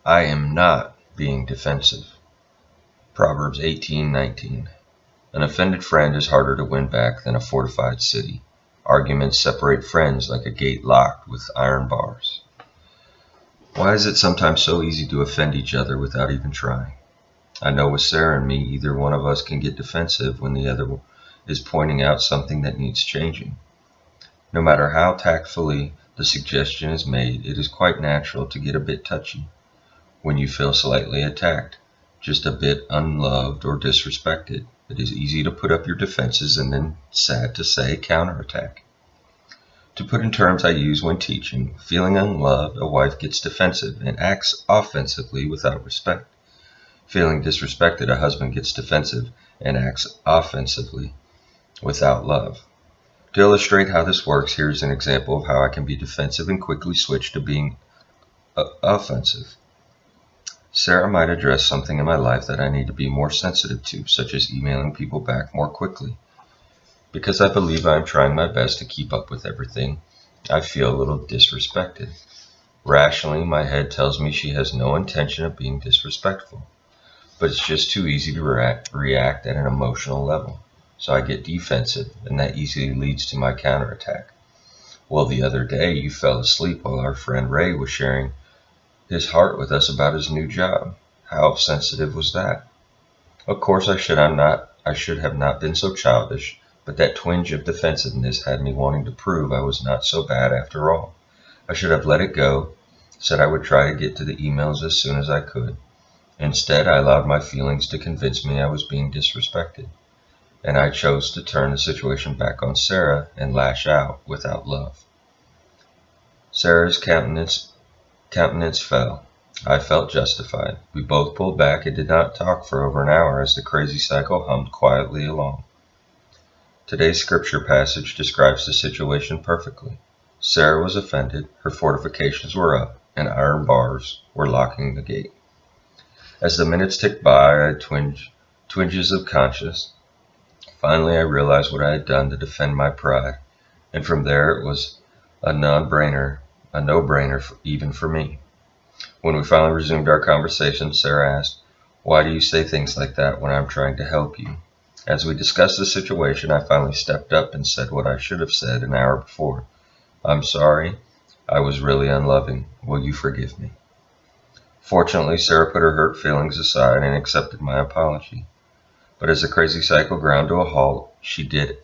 I am not being defensive. Proverbs 18:19. An offended friend is harder to win back than a fortified city. Arguments separate friends like a gate locked with iron bars. Why is it sometimes so easy to offend each other without even trying? I know with Sarah and me, either one of us can get defensive when the other is pointing out something that needs changing. No matter how tactfully the suggestion is made, it is quite natural to get a bit touchy when you feel slightly attacked, just a bit unloved or disrespected. It is easy to put up your defenses and then, sad to say, counterattack. To put in terms I use when teaching, feeling unloved, a wife gets defensive and acts offensively without respect. Feeling disrespected, a husband gets defensive and acts offensively without love. To illustrate how this works, here's an example of how I can be defensive and quickly switch to being offensive. Sarah might address something in my life that I need to be more sensitive to, such as emailing people back more quickly. Because I believe I am trying my best to keep up with everything, I feel a little disrespected. Rationally, my head tells me she has no intention of being disrespectful, but it's just too easy to react at an emotional level. So I get defensive, and that easily leads to my counterattack. Well, the other day you fell asleep while our friend Ray was sharing his heart with us about his new job. How sensitive was that? Of course, I should have not been so childish, but that twinge of defensiveness had me wanting to prove I was not so bad after all. I should have let it go, said I would try to get to the emails as soon as I could. Instead, I allowed my feelings to convince me I was being disrespected, and I chose to turn the situation back on Sarah and lash out without love. Sarah's countenance fell. I felt justified. We both pulled back and did not talk for over an hour as the crazy cycle hummed quietly along. Today's scripture passage describes the situation perfectly. Sarah was offended, her fortifications were up, and iron bars were locking the gate. As the minutes ticked by, I had twinges of conscience. Finally, I realized what I had done to defend my pride, and from there it was a no-brainer even for me. When we finally resumed our conversation, Sarah asked, "Why do you say things like that when I'm trying to help you?" As we discussed the situation, I finally stepped up and said what I should have said an hour before. "I'm sorry. I was really unloving. Will you forgive me?" Fortunately, Sarah put her hurt feelings aside and accepted my apology. But as the crazy cycle ground to a halt, she did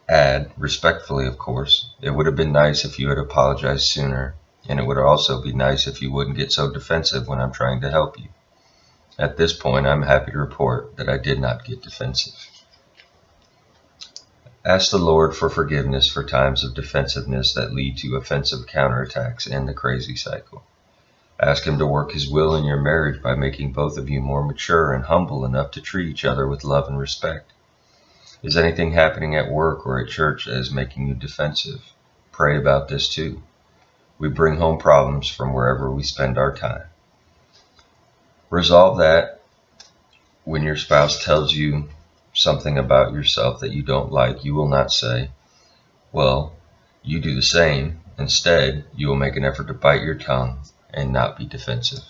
add, respectfully of course, "It would have been nice if you had apologized sooner, and it would also be nice if you wouldn't get so defensive when I'm trying to help you." At this point, I'm happy to report that I did not get defensive. Ask the Lord for forgiveness for times of defensiveness that lead to offensive counterattacks and the crazy cycle. Ask Him to work His will in your marriage by making both of you more mature and humble enough to treat each other with love and respect. Is anything happening at work or at church that is making you defensive? Pray about this too. We bring home problems from wherever we spend our time. Resolve that when your spouse tells you something about yourself that you don't like, you will not say, "Well, you do the same." Instead, you will make an effort to bite your tongue and not be defensive.